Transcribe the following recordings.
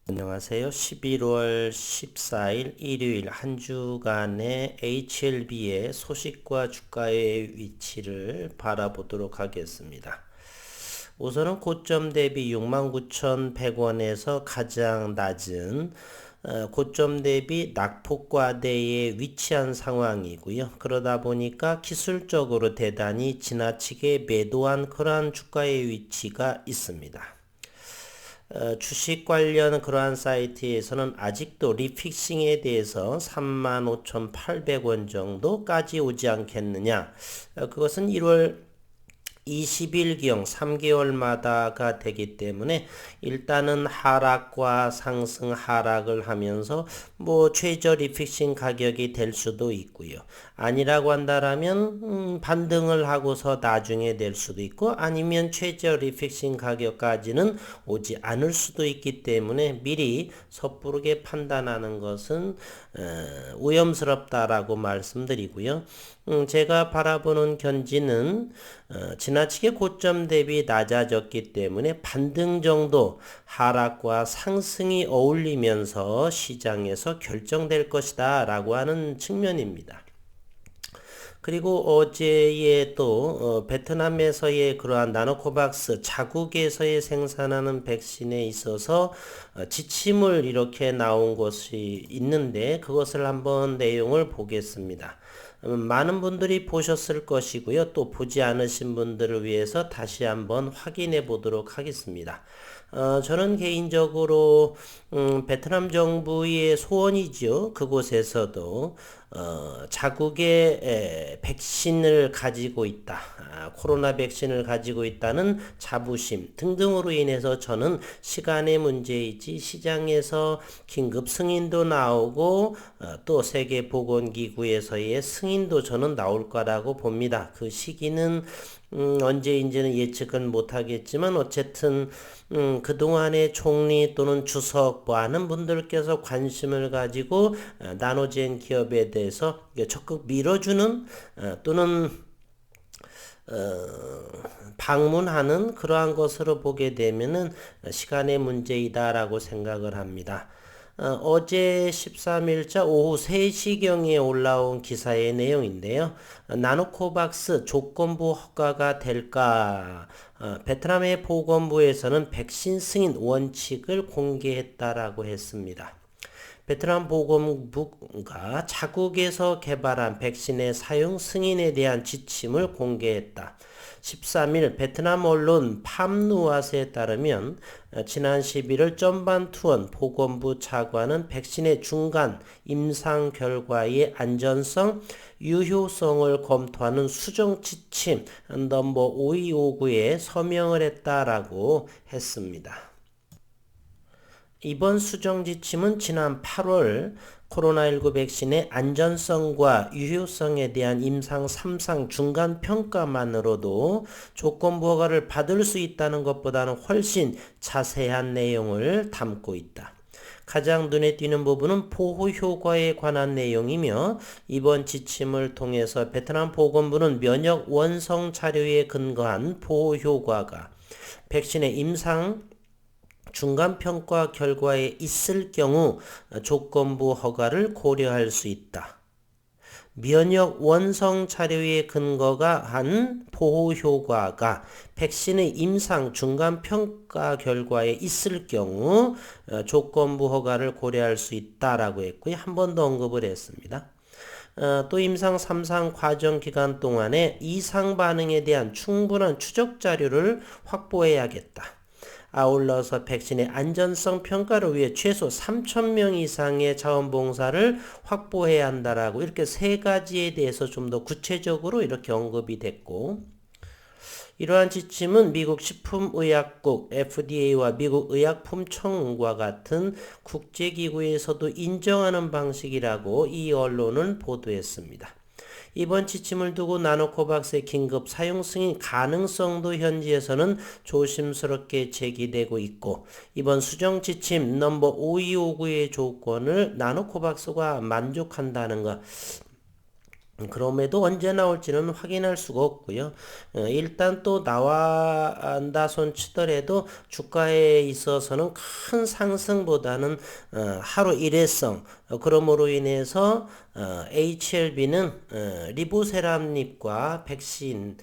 안녕하세요. 11월 14일 일요일 한 주간의 HLB의 소식과 주가의 위치를 바라보도록 하겠습니다. 우선은 고점 대비 69,100원에서 가장 낮은 고점 대비 낙폭과대에 위치한 상황이고요. 그러다 보니까 기술적으로 대단히 지나치게 매도한 그러한 주가의 위치가 있습니다. 주식 관련 그러한 사이트에서는 아직도 리픽싱에 대해서 35,800원 정도까지 오지 않겠느냐. 그것은 1월 20일경 3개월마다가 되기 때문에 일단은 하락과 상승 하락을 하면서 최저 리픽싱 가격이 될 수도 있고요. 아니라고 한다라면 반등을 하고서 나중에 될 수도 있고, 아니면 최저 리픽싱 가격까지는 오지 않을 수도 있기 때문에 미리 섣부르게 판단하는 것은 위험스럽다라고 말씀드리고요. 제가 바라보는 견지는 지나치게 고점 대비 낮아졌기 때문에 반등 정도 하락과 상승이 어울리면서 시장에서 결정될 것이다 라고 하는 측면입니다. 그리고 어제에 또 베트남에서의 그러한 나노코박스 자국에서의 생산하는 백신에 있어서 지침을 이렇게 나온 것이 있는데, 그것을 한번 내용을 보겠습니다. 많은 분들이 보셨을 것이고요. 또 보지 않으신 분들을 위해서 다시 한번 확인해 보도록 하겠습니다. 저는 개인적으로 베트남 정부의 소원이죠. 그곳에서도 자국의 백신을 가지고 있다, 코로나 백신을 가지고 있다는 자부심 등등으로 인해서 저는 시간의 문제이지 시장에서 긴급 승인도 나오고 또 세계보건기구에서의 승인도 저는 나올 거라고 봅니다. 그 시기는 언제인지는 예측은 못하겠지만 어쨌든 그동안의 총리 또는 주석 많은 분들께서 관심을 가지고 나노젠 기업에 대해서 적극 밀어주는 또는 방문하는 그러한 것으로 보게 되면은 시간의 문제이다라고 생각을 합니다. 어제 13일자 오후 3시경에 올라온 기사의 내용인데요. 나노코박스 조건부 허가가 될까? 베트남의 보건부에서는 백신 승인 원칙을 공개했다라고 했습니다. 베트남 보건부가 자국에서 개발한 백신의 사용 승인에 대한 지침을 공개했다. 13일 베트남 언론 팜누아스에 따르면 지난 11월 점반투언 보건부 차관은 백신의 중간 임상 결과의 안전성, 유효성을 검토하는 수정 지침 넘버 5259에 서명을 했다라고 했습니다. 이번 수정 지침은 지난 8월 코로나19 백신의 안전성과 유효성에 대한 임상 3상 중간 평가만으로도 조건부 허가를 받을 수 있다는 것보다는 훨씬 자세한 내용을 담고 있다. 가장 눈에 띄는 부분은 보호 효과에 관한 내용이며, 이번 지침을 통해서 베트남 보건부는 면역 원성 자료에 근거한 보호 효과가 백신의 임상 중간평가 결과에 있을 경우 조건부 허가를 고려할 수 있다. 면역 원성 자료에 근거가 한 보호 효과가 백신의 임상 중간평가 결과에 있을 경우 조건부 허가를 고려할 수 있다라고 했고요. 한 번 더 언급을 했습니다. 또 임상 3상 과정 기간 동안에 이상 반응에 대한 충분한 추적 자료를 확보해야겠다. 아울러서 백신의 안전성 평가를 위해 최소 3,000명 이상의 자원봉사를 확보해야 한다라고, 이렇게 세 가지에 대해서 좀 더 구체적으로 이렇게 언급이 됐고, 이러한 지침은 미국 식품의약국 FDA와 미국 의약품청과 같은 국제기구에서도 인정하는 방식이라고 이 언론은 보도했습니다. 이번 지침을 두고 나노코박스의 긴급 사용 승인 가능성도 현지에서는 조심스럽게 제기되고 있고, 이번 수정 지침 넘버 5259의 조건을 나노코박스가 만족한다는 것, 그럼에도 언제 나올지는 확인할 수가 없고요. 일단 또 나온다 손 치더라도 주가에 있어서는 큰 상승보다는 하루 일회성, 그러므로 인해서 HLB는 리보세라닙과 백신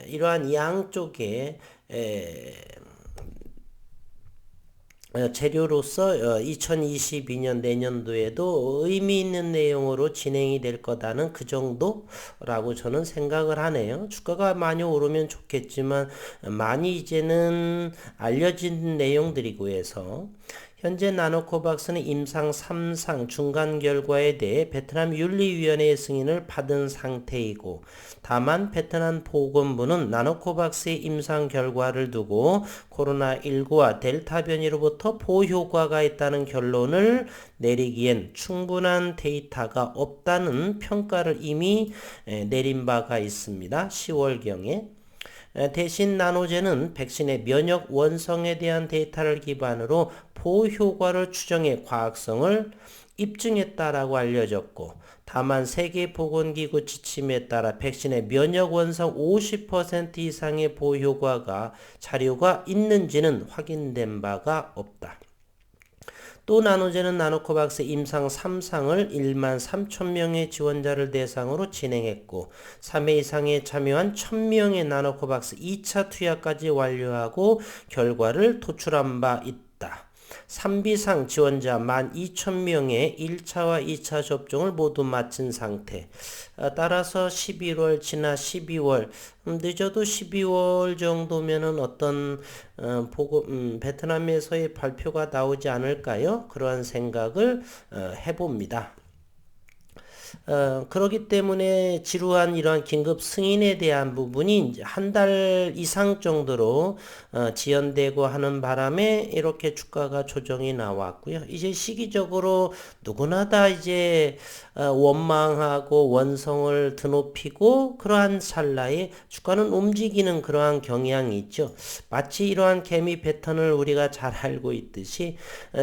이러한 양쪽에 재료로서 2022년 내년도에도 의미 있는 내용으로 진행이 될 거다는 그 정도라고 저는 생각을 하네요. 주가가 많이 오르면 좋겠지만 많이 이제는 알려진 내용들이고 해서 현재 나노코박스는 임상 3상 중간 결과에 대해 베트남 윤리위원회의 승인을 받은 상태이고 다만 베트남 보건부는 나노코박스의 임상 결과를 두고 코로나19와 델타 변이로부터 보호효과가 있다는 결론을 내리기엔 충분한 데이터가 없다는 평가를 이미 내린 바가 있습니다. 10월경에. 대신 나노제는 백신의 면역 원성에 대한 데이터를 기반으로 보호 효과를 추정해 과학성을 입증했다라고 알려졌고 다만 세계보건기구 지침에 따라 백신의 면역 원성 50% 이상의 보호 효과가 자료가 있는지는 확인된 바가 없다. 또 나노제는 나노코박스 임상 3상을 1만 3천 명의 지원자를 대상으로 진행했고 3회 이상에 참여한 1,000명의 나노코박스 2차 투약까지 완료하고 결과를 도출한 바 있다. 3비상 지원자 12,000명의 1차와 2차 접종을 모두 마친 상태. 따라서 11월 지나 12월 늦어도 12월 정도면은 어떤 베트남에서의 발표가 나오지 않을까요? 그러한 생각을 해봅니다. 그렇기 때문에 지루한 이러한 긴급 승인에 대한 부분이 한 달 이상 정도로 지연되고 하는 바람에 이렇게 주가가 조정이 나왔고요. 이제 시기적으로 누구나 다 이제 원망하고 원성을 드높이고 그러한 찰나에 주가는 움직이는 그러한 경향이 있죠. 마치 이러한 개미 패턴을 우리가 잘 알고 있듯이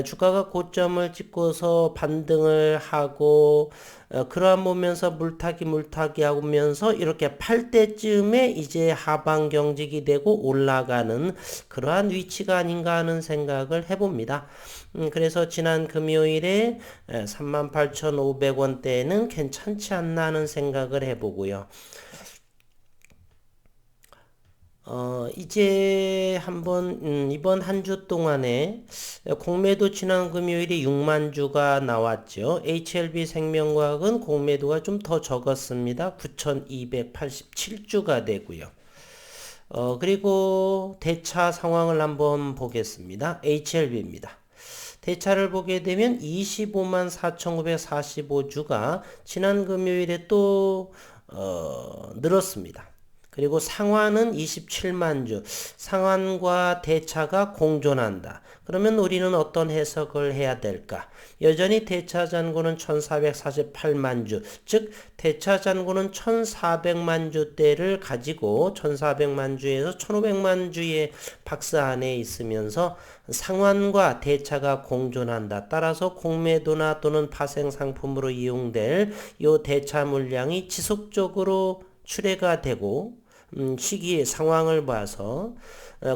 주가가 고점을 찍고서 반등을 하고 그러한 보면서 물타기 하면서 이렇게 8대쯤에 이제 하방 경직이 되고 올라가는 그러한 위치가 아닌가 하는 생각을 해봅니다. 그래서 지난 금요일에 38,500원대는 괜찮지 않나 하는 생각을 해보고요. 이제 한번 이번 한 주 동안에 공매도 지난 금요일에 6만 주가 나왔죠. HLB 생명과학은 공매도가 좀 더 적었습니다. 9,287주가 되고요. 그리고 대차 상황을 한번 보겠습니다. HLB입니다. 대차를 보게 되면 25만 4,945주가 지난 금요일에 또 늘었습니다. 그리고 상환은 27만 주. 상환과 대차가 공존한다. 그러면 우리는 어떤 해석을 해야 될까? 여전히 대차 잔고는 1448만 주, 즉 대차 잔고는 1400만 주대를 가지고 1400만 주에서 1500만 주의 박스 안에 있으면서 상환과 대차가 공존한다. 따라서 공매도나 또는 파생 상품으로 이용될 이 대차 물량이 지속적으로 출회가 되고 시기의 상황을 봐서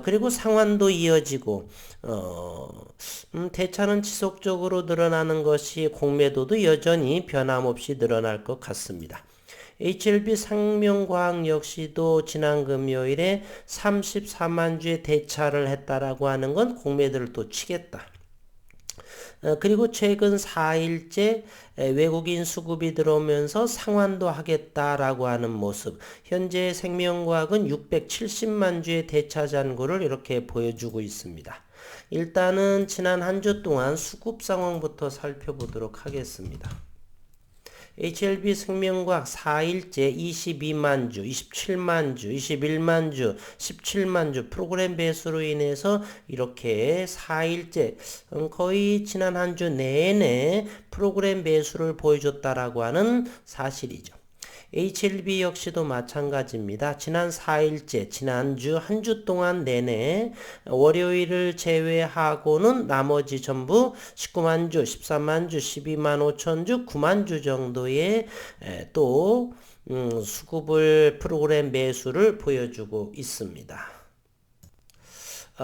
그리고 상환도 이어지고 대차는 지속적으로 늘어나는 것이 공매도도 여전히 변함없이 늘어날 것 같습니다. HLB 생명과학 역시도 지난 금요일에 34만 주의 대차를 했다라고 하는 건 공매도를 또 치겠다. 그리고 최근 4일째 외국인 수급이 들어오면서 상환도 하겠다라고 하는 모습. 현재 생명과학은 670만 주의 대차 잔고를 이렇게 보여주고 있습니다. 일단은 지난 한 주 동안 수급 상황부터 살펴보도록 하겠습니다. HLB 생명과학 4일째 22만 주, 27만 주, 21만 주, 17만 주 프로그램 배수로 인해서 이렇게 4일째 거의 지난 한 주 내내 프로그램 배수를 보여줬다라고 하는 사실이죠. HLB 역시도 마찬가지입니다. 지난 4일째, 지난주 한 주 동안 내내 월요일을 제외하고는 나머지 전부 19만 주, 13만 주, 12만 5천 주, 9만 주 정도의 또 수급을 프로그램 매수를 보여주고 있습니다.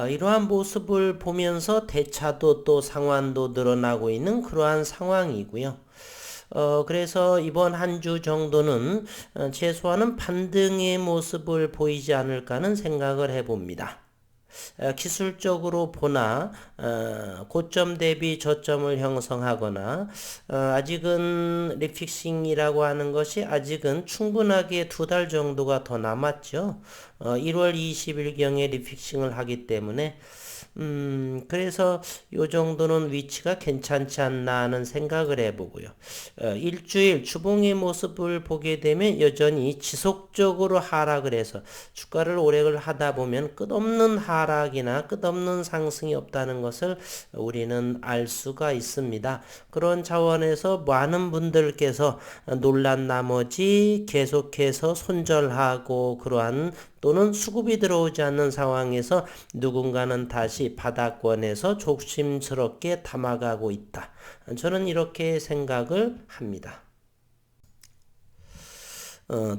이러한 모습을 보면서 대차도 또 상환도 늘어나고 있는 그러한 상황이고요. 그래서 이번 한 주 정도는 최소한은 반등의 모습을 보이지 않을까 하는 생각을 해봅니다. 기술적으로 보나 고점 대비 저점을 형성하거나 아직은 리픽싱이라고 하는 것이 아직은 충분하게 2달 정도가 더 남았죠. 1월 20일경에 리픽싱을 하기 때문에 그래서 요 정도는 위치가 괜찮지 않나 하는 생각을 해보고요. 일주일 주봉의 모습을 보게 되면 여전히 지속적으로 하락을 해서 주가를 오래를 하다 보면 끝없는 하락이나 끝없는 상승이 없다는 것을 우리는 알 수가 있습니다. 그런 차원에서 많은 분들께서 놀란 나머지 계속해서 손절하고 그러한 또는 수급이 들어오지 않는 상황에서 누군가는 다시 바닥권에서 조심스럽게 담아가고 있다. 저는 이렇게 생각을 합니다.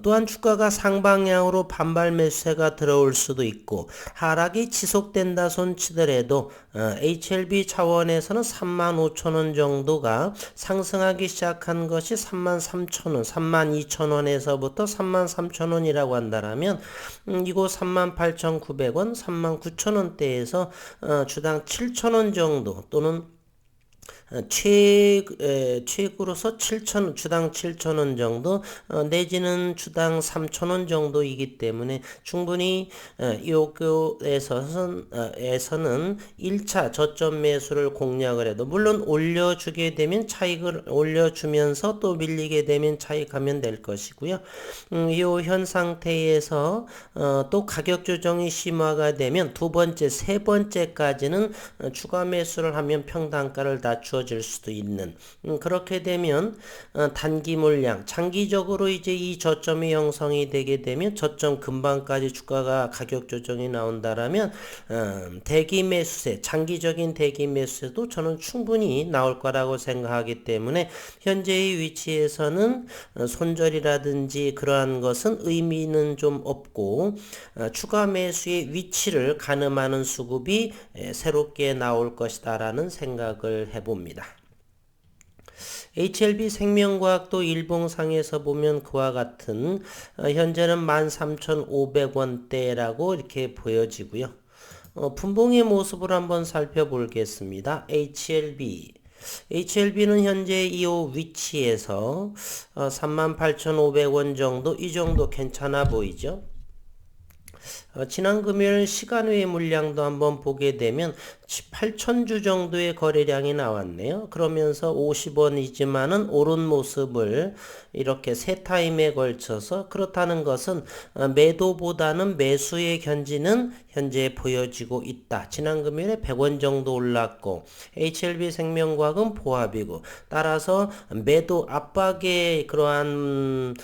또한 주가가 상방향으로 반발 매수세가 들어올 수도 있고 하락이 지속된다 손치더라도 HLB 차원에서는 35,000원 정도가 상승하기 시작한 것이 33,000원, 32,000원에서부터 33,000원이라고 한다면 이곳 38,900원, 39,000원대에서 주당 7,000원 정도 또는 최고로서 7,000원, 주당 7,000원 정도, 내지는 주당 3,000원 정도이기 때문에 충분히 요거에서는 1차 저점 매수를 공략을 해도 물론 올려주게 되면 차익을 올려주면서 또 밀리게 되면 차익하면 될 것이고요. 요 현 상태에서 또 가격 조정이 심화가 되면 두 번째, 세 번째까지는 추가 매수를 하면 평단가를 낮추어 질 수도 있는 그렇게 되면 단기 물량 장기적으로 이제 이 저점이 형성이 되게 되면 저점 근방까지 주가가 가격 조정이 나온다라면 대기 매수세 장기적인 대기 매수세도 저는 충분히 나올 거라고 생각하기 때문에 현재의 위치에서는 손절이라든지 그러한 것은 의미는 좀 없고 추가 매수의 위치를 가늠하는 수급이 새롭게 나올 것이다라는 생각을 해봅니다. HLB 생명과학도 일봉상에서 보면 그와 같은 현재는 13,500원대라고 이렇게 보여지고요. 분봉의 모습을 한번 살펴보겠습니다. HLB는 현재 이 위치에서 38,500원 정도 이 정도 괜찮아 보이죠. 지난 금요일 시간 외 물량도 한번 보게 되면 8,000주 정도의 거래량이 나왔네요. 그러면서 50원이지만은 오른 모습을 이렇게 세 타임에 걸쳐서 그렇다는 것은 매도보다는 매수의 견지는 현재 보여지고 있다. 지난 금요일에 100원 정도 올랐고 HLB 생명과학은 보합이고 따라서 매도 압박의 그러한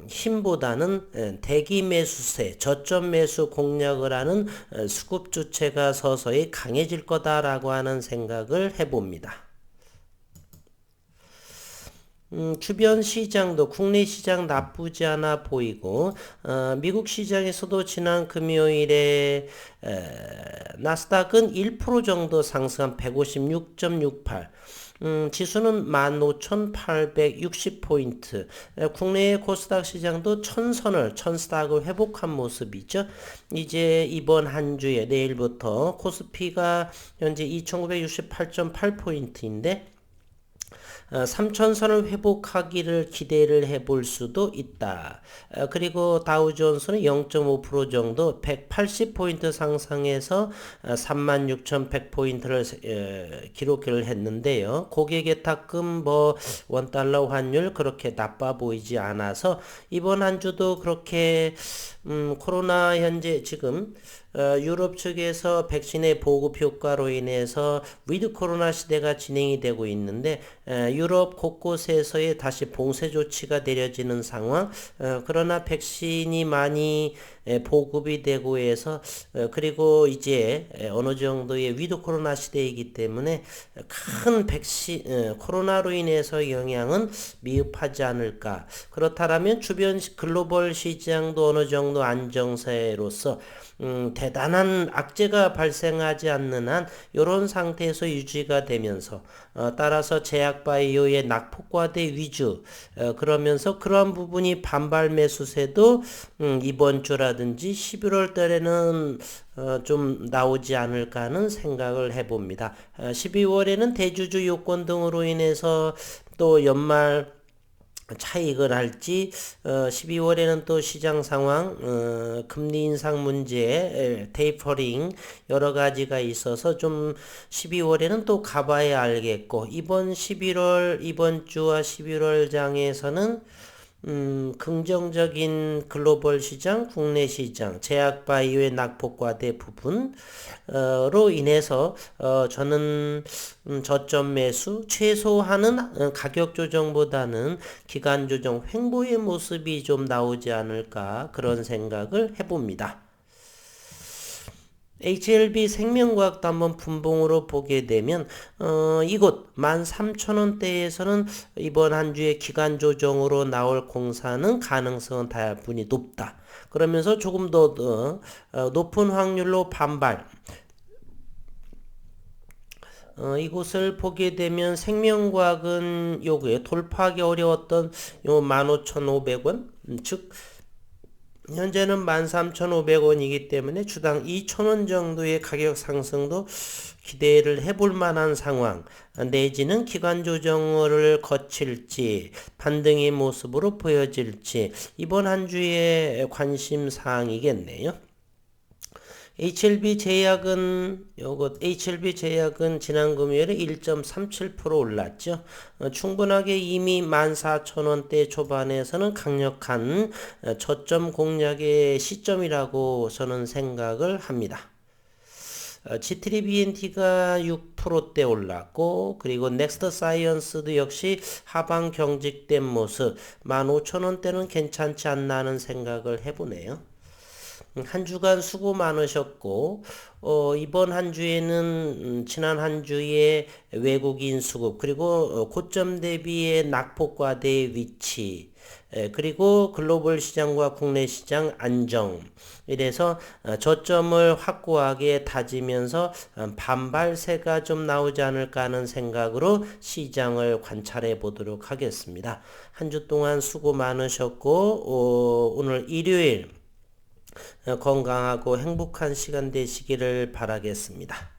힘보다는 대기 매수세, 저점 매수 공략을 하는 수급 주체가 서서히 강해질 거다라고 하는 생각을 해봅니다. 주변 시장도 국내 시장 나쁘지 않아 보이고 미국 시장에서도 지난 금요일에 나스닥은 1% 정도 상승한 156.68 지수는 15,860포인트. 국내의 코스닥 시장도 천스닥을 회복한 모습이죠. 이제 이번 한 주에 내일부터 코스피가 현재 2,968.8포인트인데 3,000선을 회복하기를 기대를 해볼 수도 있다. 그리고 다우존스는 0.5% 정도 180포인트 상승해서 36,100포인트를 기록을 했는데요. 고객예탁금 $1 환율 그렇게 나빠 보이지 않아서 이번 한 주도 그렇게 코로나 현재 지금 유럽 측에서 백신의 보급 효과로 인해서 위드 코로나 시대가 진행이 되고 있는데 유럽 곳곳에서의 다시 봉쇄 조치가 내려지는 상황. 그러나 백신이 많이 보급이 되고 해서 그리고 이제 어느 정도의 위드 코로나 시대이기 때문에 큰 백신 코로나로 인해서 영향은 미흡하지 않을까. 그렇다면 주변 글로벌 시장도 어느 정도 안정세로서 대단한 악재가 발생하지 않는 한 이런 상태에서 유지가 되면서 따라서 제약바이오의 낙폭과대 위주 그러면서 그러한 부분이 반발 매수세도 이번 주라든지 11월 달에는 좀 나오지 않을까 하는 생각을 해봅니다. 12월에는 대주주 요건 등으로 인해서 또 연말 차익을 할지 12월에는 또 시장 상황 금리 인상 문제 테이퍼링 여러 가지가 있어서 좀 12월에는 또 가봐야 알겠고 이번 주와 11월 장에서는 긍정적인 글로벌 시장, 국내 시장, 제약바이오의 낙폭과대 부분으로 인해서 저는 저점 매수, 최소한은 가격 조정보다는 기간 조정 횡보의 모습이 좀 나오지 않을까 그런 생각을 해봅니다. HLB 생명과학도 한번 분봉으로 보게 되면 이곳 13,000원대에서는 이번 한 주에 기간 조정으로 나올 공사는 가능성은 다분히 높다. 그러면서 조금 더 높은 확률로 반발. 이곳을 보게 되면 생명과학은 요게 돌파하기 어려웠던 요 15,500원 즉 현재는 13,500원이기 때문에 주당 2,000원 정도의 가격 상승도 기대를 해볼 만한 상황 내지는 기간 조정을 거칠지 반등의 모습으로 보여질지 이번 한 주의 관심 사항이겠네요. HLB 제약은 지난 금요일에 1.37% 올랐죠. 충분하게 이미 14,000원대 초반에서는 강력한 저점 공략의 시점이라고 저는 생각을 합니다. G3BNT가 6%대 올랐고 그리고 넥스트 사이언스도 역시 하방 경직된 모습 15,000원대는 괜찮지 않나 하는 생각을 해보네요. 한 주간 수고 많으셨고 이번 한 주에는 지난 한 주에 외국인 수급 그리고 고점 대비의 낙폭과대의 위치 그리고 글로벌 시장과 국내 시장 안정 이래서 저점을 확고하게 다지면서 반발세가 좀 나오지 않을까 하는 생각으로 시장을 관찰해 보도록 하겠습니다. 한 주 동안 수고 많으셨고 오늘 일요일 건강하고 행복한 시간 되시기를 바라겠습니다.